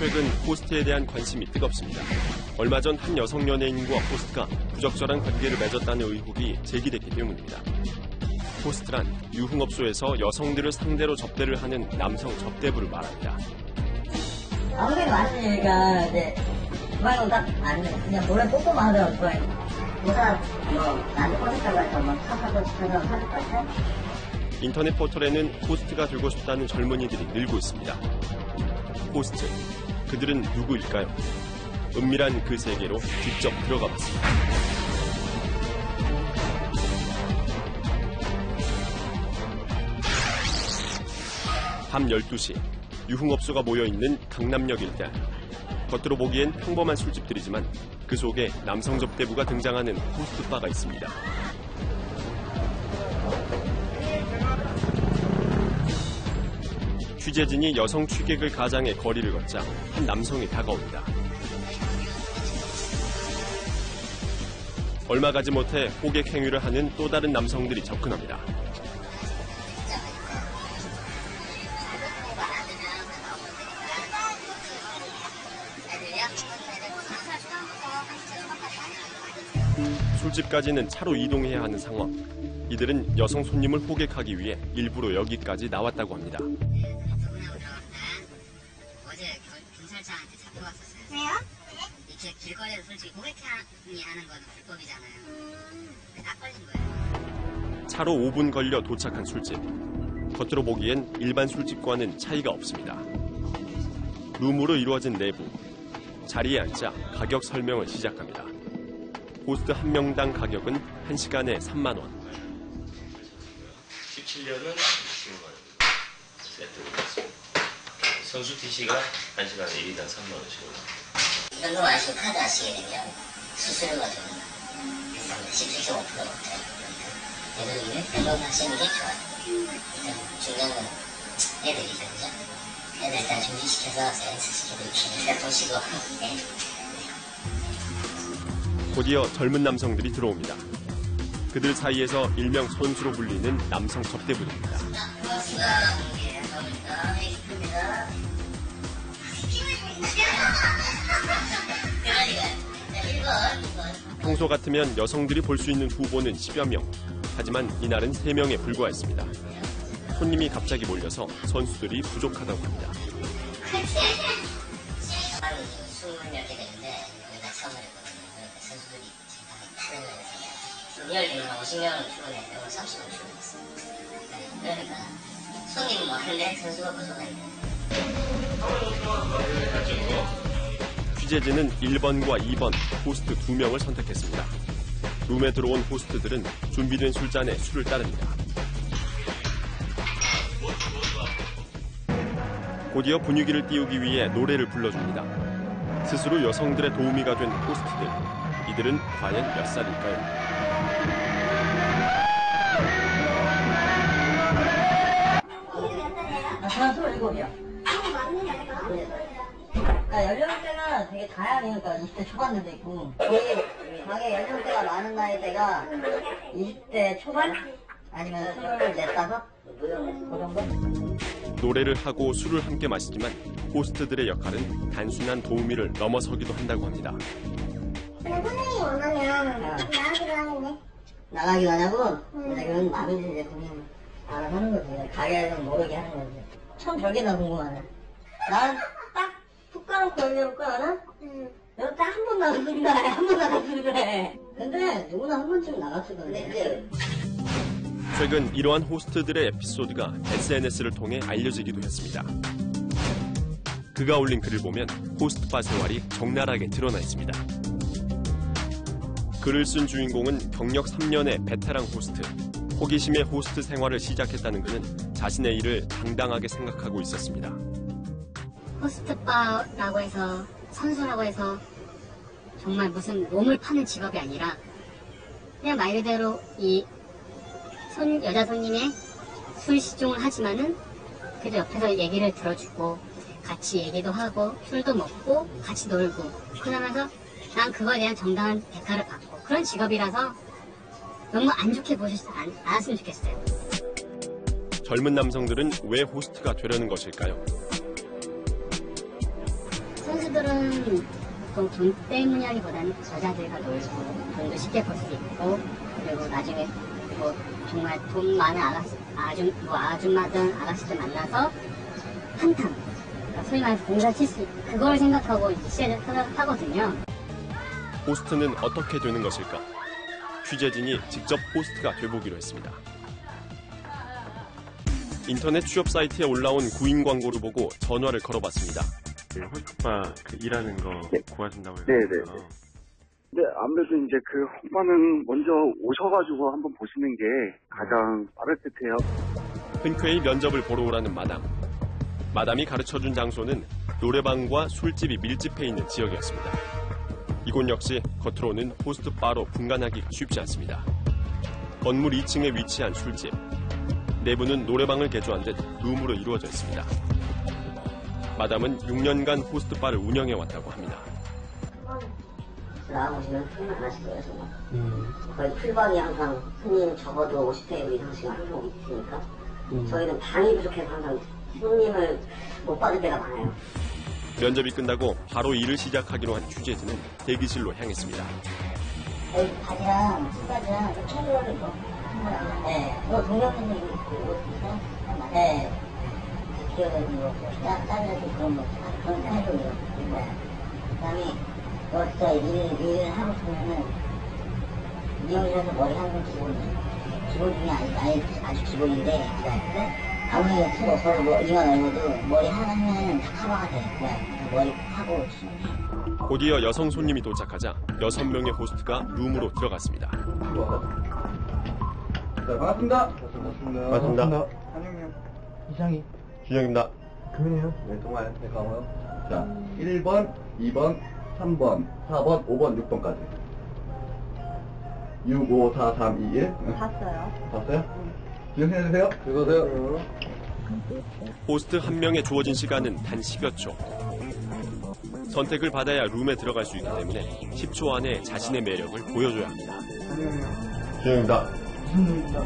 최근 호스트에 대한 관심이 뜨겁습니다. 얼마 전 한 여성 연예인과 호스트가 부적절한 관계를 맺었다는 의혹이 제기됐기 때문입니다. 호스트란 유흥업소에서 여성들을 상대로 접대를 하는 남성 접대부를 말합니다. 아무리 많으니까 이제 좋아요 딱안 돼. 그냥 노래 뽀뽀만 하더라도 좋아요. 뭐가 나한테 꽂았다고 해서 막 사사고 싶어서 사줄 것 같아? 인터넷 포털에는 호스트가 되고 싶다는 젊은이들이 늘고 있습니다. 호스트, 그들은 누구일까요? 은밀한 그 세계로 직접 들어가 봤습니다. 밤 12시, 유흥업소가 모여있는 강남역 일대. 겉으로 보기엔 평범한 술집들이지만 그 속에 남성 접대부가 등장하는 호스트바가 있습니다. 취재진이 여성 취객을 가장해 거리를 걷자 한 남성이 다가옵니다. 얼마 가지 못해 호객 행위를 하는 또 다른 남성들이 접근합니다. 술집까지는 차로 이동해야 하는 상황. 이들은 여성 손님을 호객하기 위해 일부러 여기까지 나왔다고 합니다. 어제 경찰차한테 잡혀갔었어요. 왜요? 이렇게 길거리에서 솔직히 호객행위 하는 건 불법이잖아요. 딱 걸린 거예요. 차로 5분 걸려 도착한 술집. 겉으로 보기엔 일반 술집과는 차이가 없습니다. 룸으로 이루어진 내부. 자리에 앉자 가격 설명을 시작합니다. 호스트 한 명당 가격은 1시간에 3만 원. 17년은 10만 원 세트로 있습니다. 선수 TC가 1시간에 1인당 3만 원씩으로. 이런 거 아시고 카드 아시게 되면 수수료가 좀 비쌉니다. 17.5%가 못해요. 그래서 이런 거 하시는 게 좋아요. 일단 중요한 건 애들이죠, 그죠? 애들 일단 준비시켜서 세련스 시켜드리고 일단 보시고 네. 곧이어 젊은 남성들이 들어옵니다. 그들 사이에서 일명 손수로 불리는 남성 접대부들입니다. 평소 같으면 여성들이 볼 수 있는 후보는 10여 명. 하지만 이날은 3명에 불과했습니다. 손님이 갑자기 몰려서 선수들이 부족하다고 합니다. 20몇 개 되는데 여기가 처음 했거든요. 그러니까 선수들이 지금 8명에서 50명을 출근했는데 오늘 30명 출근했어요. 그러니까 손님 뭐 할래? 선수가 부족하니까. 취재진은 1번과 2번 호스트 2명을 선택했습니다. 룸에 들어온 호스트들은 준비된 술잔에 술을 따릅니다. 곧이어 분위기를 띄우기 위해 노래를 불러줍니다. 스스로 여성들의 도우미가 된 호스트들. 이들은 과연 몇 살일까요? 나 27이요. 연령대가 되게 다양하니까 20대 초반들도 있고 가게 연령대가 많은 나이대가 20대 초반? 아니면 24, 5? 그 정도? 노래를 하고 술을 함께 마시지만 호스트들의 역할은 단순한 도우미를 넘어서기도 한다고 합니다. 선생님이 원하면 나가기로 하는데. 나가기도 하냐고? 근데 그건 남이지 이제 본인 알아서 하는 거지. 가게에서 모르게 하는 거지. 참 별게나 궁금하네. 난 딱 푹 까놓고 얘기해볼 거 알아? 내가 딱 한 번 나갔으면 해. 한 번 나갔으면 그래. 근데 누구나 한 번쯤 나갔을 건데. 최근 이러한 호스트들의 에피소드가 SNS를 통해 알려지기도 했습니다. 그가 올린 글을 보면 호스트바 생활이 적나라하게 드러나 있습니다. 글을 쓴 주인공은 경력 3년의 베테랑 호스트. 호기심에 호스트 생활을 시작했다는 그는 자신의 일을 당당하게 생각하고 있었습니다. 호스트바라고 해서 선수라고 해서 정말 무슨 몸을 파는 직업이 아니라 그냥 말 그대로 이 여자 손님의 술 시중을 하지만은 그래도 옆에서 얘기를 들어주고 같이 얘기도 하고 술도 먹고 같이 놀고 그러면서 난 그거에 대한 정당한 대가를 받고 그런 직업이라서 너무 안 좋게 보시지 않았으면 좋겠어요. 젊은 남성들은 왜 호스트가 되려는 것일까요? 선수들은 보통 돈 때문이라기보다는 여자들과 놀고 돈도 쉽게 벌 수 있고 그리고 나중에 뭐 정말 돈 많은 아줌마든 아가씨들 만나서 한탕 그러니까 소위 말해서 공사 칠수 그걸 생각하고 시대를 생각하거든요. 호스트는 어떻게 되는 것일까? 취재진이 직접 호스트가 돼보기로 했습니다. 인터넷 취업 사이트에 올라온 구인 광고를 보고 전화를 걸어봤습니다. 네, 호스트바 일하는 거 구하신다고 해서. 네네. 근데 아무래도 이제 그 오빠는 먼저 오셔가지고 한번 보시는 게 가장 빠를 듯해요. 흔쾌히 면접을 보러 오라는 마담. 마담이 가르쳐준 장소는 노래방과 술집이 밀집해 있는 지역이었습니다. 이곳 역시 겉으로는 호스트바로 분간하기가 쉽지 않습니다. 건물 2층에 위치한 술집. 내부는 노래방을 개조한 듯 룸으로 이루어져 있습니다. 마담은 6년간 호스트바를 운영해왔다고 합니다. 나와보시면 손님 안 하실 거예요, 정말. 거의 풀방이 항상 손님 적어도 50회 이상씩 항상 있으니까 저희는 방이 부족해서 항상 손님을 못 받을 때가 많아요. 면접이 끝나고 바로 일을 시작하기로 한 취재진은 대기실로 향했습니다. 여기 바지랑 신바지랑 좀 챙겨가지고 있고 네, 뭐 동료분들 이거 있어요? 네. 기어가지고 짜증나고 그런 거 그런 거 해도 네. 그다음에 진짜 일을 하고 싶으면은 미용실에서 머리 하는 건 기본 중에 아주 기본인데 아무리 서로 뭐 이만 얼고도 머리 하나 하면은 다 커버가 돼. 그냥 머리 하고 치면 곧이어 여성 손님이 도착하자 6명의 호스트가 룸으로 들어갔습니다. 자, 반갑습니다. 반갑습니다. 한영님. 이상이. 준영입니다. 금연이요? 네, 동아요. 네, 강호요. 자, 1번, 2번, 3번, 4번, 5번, 6번까지. 6, 5, 4, 3, 2, 1. 봤어요. 봤어요? 기억해주세요. 읽으세요. 호스트 한 명에 주어진 시간은 단 10여 초. 선택을 받아야 룸에 들어갈 수 있기 때문에 10초 안에 자신의 매력을 보여줘야 합니다. 한영님. 준영입니다. 무슨 일입니다.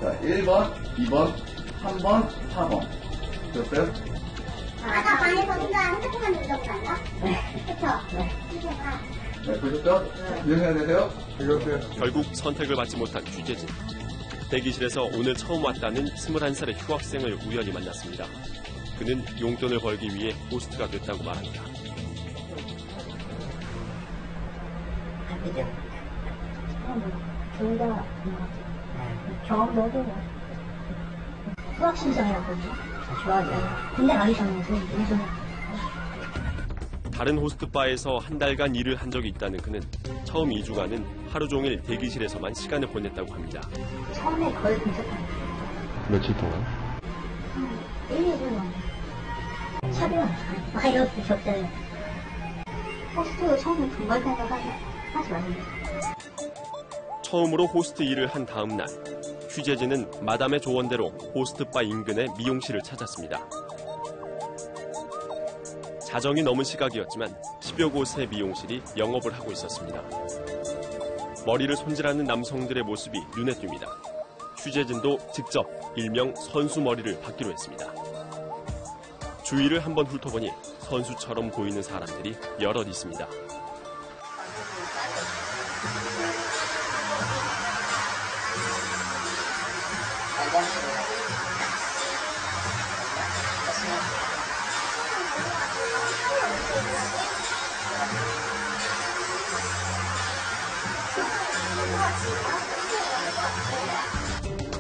자, 1번, 2번, 3번, 4번. 됐어요? 아까 방에서 혼자 핸드폰만 들고 간다? 그쵸? 네, 보셨죠? 기억해야 되세요? 읽으세요. 결국 선택을 받지 못한 취재진. 대기실에서 오늘 처음 왔다는 21살의 휴학생을 우연히 만났습니다. 그는 용돈을 벌기 위해 호스트가 됐다고 말합니다. 그죠? 둘다 경험도 해보고 수학 신청이라고 그러죠? 좋아하죠. 군대 가기 전에 요즘 다른 호스트바에서 한 달간 일을 한 적이 있다는 그는 처음 2주간은 하루 종일 대기실에서만 시간을 보냈다고 합니다. 처음에 거의 근접한 며칠 동안? 1, 2주 넘게 샵이랑 막 이렇게 적잖아요. 호스트 처음에 돈 벌 생각하지 마세요. 처음으로 호스트 일을 한 다음 날, 취재진은 마담의 조언대로 호스트바 인근의 미용실을 찾았습니다. 자정이 넘은 시각이었지만 10여 곳의 미용실이 영업을 하고 있었습니다. 머리를 손질하는 남성들의 모습이 눈에 띕니다. 취재진도 직접 일명 선수 머리를 받기로 했습니다. 주위를 한번 훑어보니 선수처럼 보이는 사람들이 여럿 있습니다.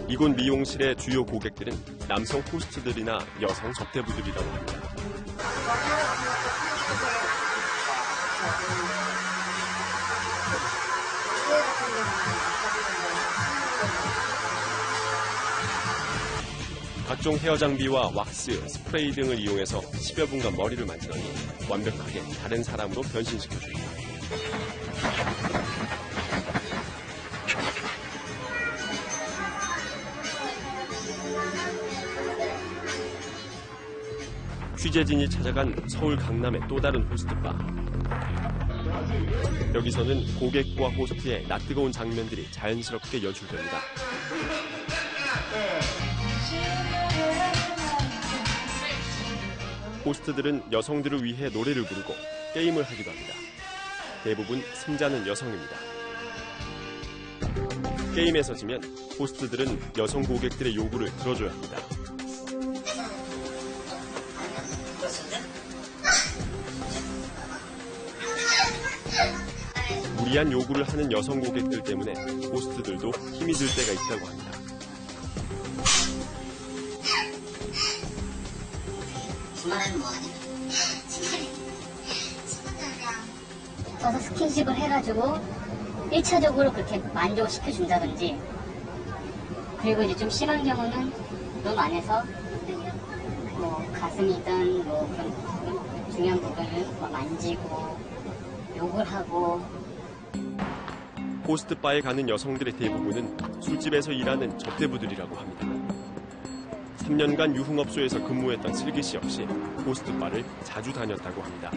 이곳 미용실의 주요 고객들은 남성 호스트들이나 여성 접대부들이라고 합니다. 각종 헤어 장비와 왁스, 스프레이 등을 이용해서 10여 분간 머리를 만지더니 완벽하게 다른 사람으로 변신시켜줍니다. 취재진이 찾아간 서울 강남의 또 다른 호스트바. 여기서는 고객과 호스트의 낯뜨거운 장면들이 자연스럽게 연출됩니다. 호스트들은 여성들을 위해 노래를 부르고 게임을 하기도 합니다. 대부분 승자는 여성입니다. 게임에서 지면 호스트들은 여성 고객들의 요구를 들어줘야 합니다. 무리한 요구를 하는 여성 고객들 때문에 호스트들도 힘이 들 때가 있다고 합니다. 주말에는 뭐하냐? 붙어서 스킨십을 해가지고 1차적으로 그렇게 만족을 시켜준다든지, 그리고 이제 좀 심한 경우는 룸 안에서 뭐 가슴이든 뭐 그런 중요한 부분을 뭐 만지고 욕을 하고. 호스트바에 가는 여성들의 대부분은 술집에서 일하는 접대부들이라고 합니다. 3년간 유흥업소에서 근무했던 슬기 씨 역시 호스트바를 자주 다녔다고 합니다.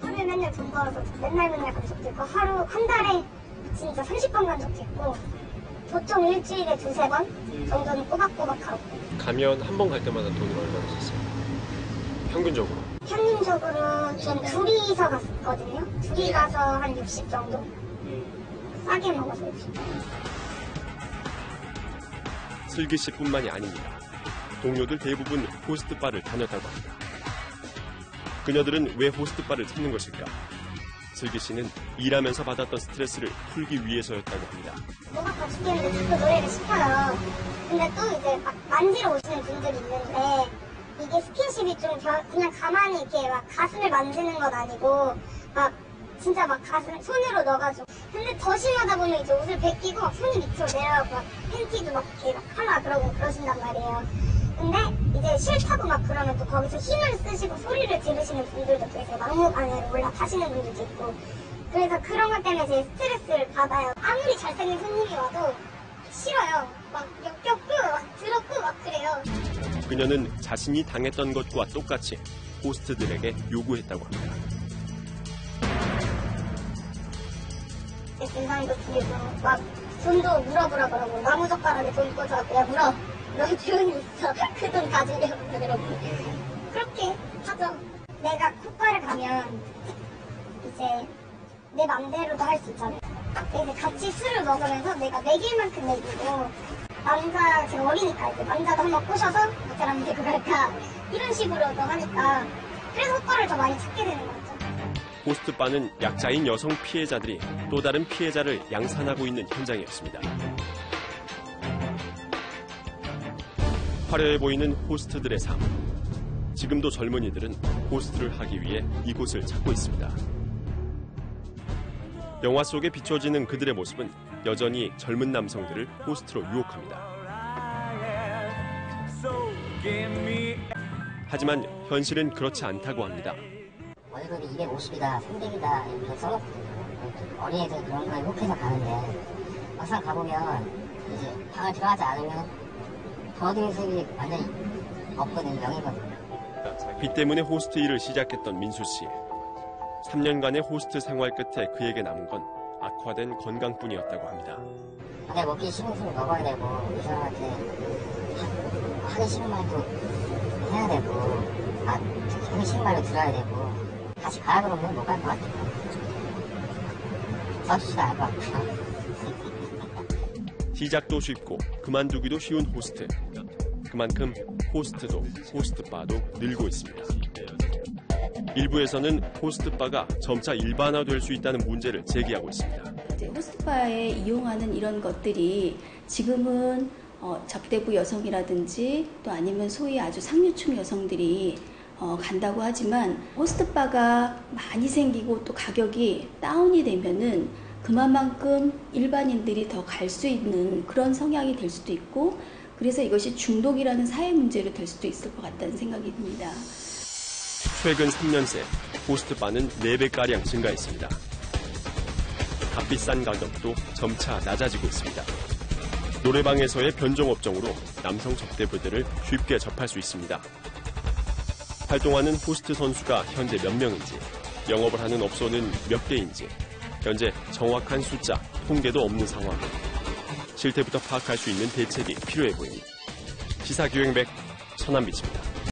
하루에 맨날 돈 벌어서 맨날 간 적도 있고, 하루 한 달에 진짜 30번 간 적도 있고, 보통 일주일에 2-3번 정도는 꼬박꼬박 가고. 가면 한 번 갈 때마다 돈을 얼마나 썼어요? 평균적으로? 평균적으로 전 둘이서 갔거든요. 둘이 가서 한 60 정도. 싸게 먹어서 60. 슬기 씨뿐만이 아닙니다. 동료들 대부분 호스트바를 다녔다고 합니다. 그녀들은 왜 호스트바를 찾는 것일까? 슬기 씨는 일하면서 받았던 스트레스를 풀기 위해서였다고 합니다. 꼬박꼬박 죽겠는데 자꾸 노래를 시켜요. 근데 또 이제 막 만지러 오시는 분들이 있는데, 이게 스킨십이 좀 그냥 가만히 이렇게 막 가슴을 만지는 건 아니고, 막 진짜 막 가슴 손으로 넣어가지고. 근데 더 심하다 보면 이제 옷을 벗기고 막 손이 밑으로 내려가고 막 팬티도 막 이렇게 막 하나 그러고 그러신단 말이에요. 근데 이제 싫다고 막 그러면 또 거기서 힘을 쓰시고 소리를 지르시는 분들도 계세요. 막목 안에 올라타시는 분들도 있고. 그래서 그런 것 때문에 제 스트레스를 받아요. 아무리 잘생긴 손님이 와도 싫어요. 막 역겹고 막 더럽고 막 그래요. 그녀는 자신이 당했던 것과 똑같이 호스트들에게 요구했다고 합니다. 제 진상도 들고 막 돈도 물어보라 그러고, 나무젓가락에 돈 꽂아갖고 야 물어. 너 조용히 있어. 그 돈 가지려고 그러고. 그렇게 하죠. 내가 콧바를 가면 이제 내 맘대로도 할 수 있잖아요. 이제 같이 술을 먹으면서 내가 먹일 만큼 먹이고, 남자 제가 어리니까 이제 남자도 한번 꼬셔서 이 사람 데리고 갈까 이런 식으로도 하니까, 그래서 콧바를 더 많이 찾게 되는 거죠. 호스트바는 약자인 여성 피해자들이 또 다른 피해자를 양산하고 있는 현장이었습니다. 화려해 보이는 호스트들의 삶. 지금도 젊은이들은 호스트를 하기 위해 이곳을 찾고 있습니다. 영화 속에 비춰지는 그들의 모습은 여전히 젊은 남성들을 호스트로 유혹합니다. 하지만 현실은 그렇지 않다고 합니다. 월급이 250이다, 300이다 이렇게 써놓거든요. 어린애들 그런 거에 혹해서 가는데, 막상 가보면 이제 방을 들어가지 않으면 도와드릴 수입이 완전히 없거든요. 0이거든요. 빚 때문에 호스트 일을 시작했던 민수 씨. 3년간의 호스트 생활 끝에 그에게 남은 건 악화된 건강뿐이었다고 합니다. 내가 먹기 싫은 술을 먹어야 되고, 이 사람한테 하기 싫은 말도 해야 되고, 하기 싫은 말도 들어야 되고, 다시 가라 그러면 못 갈 것 같아요. 써주지도 않을 것 같아요. 시작도 쉽고 그만두기도 쉬운 호스트. 그만큼 호스트도 호스트바도 늘고 있습니다. 일부에서는 호스트바가 점차 일반화될 수 있다는 문제를 제기하고 있습니다. 호스트바에 이용하는 이런 것들이 지금은 접대부 여성이라든지 또 아니면 소위 아주 상류층 여성들이 간다고 하지만, 호스트바가 많이 생기고 또 가격이 다운이 되면은 그만큼 일반인들이 더 갈 수 있는 그런 성향이 될 수도 있고, 그래서 이것이 중독이라는 사회 문제로 될 수도 있을 것 같다는 생각이 듭니다. 최근 3년 새 호스트바는 4배가량 증가했습니다. 값비싼 가격도 점차 낮아지고 있습니다. 노래방에서의 변종업종으로 남성 접대부들을 쉽게 접할 수 있습니다. 활동하는 호스트 선수가 현재 몇 명인지, 영업을 하는 업소는 몇 개인지 현재 정확한 숫자, 통계도 없는 상황. 실태부터 파악할 수 있는 대책이 필요해 보입니다. 시사기획맥 천안비치입니다.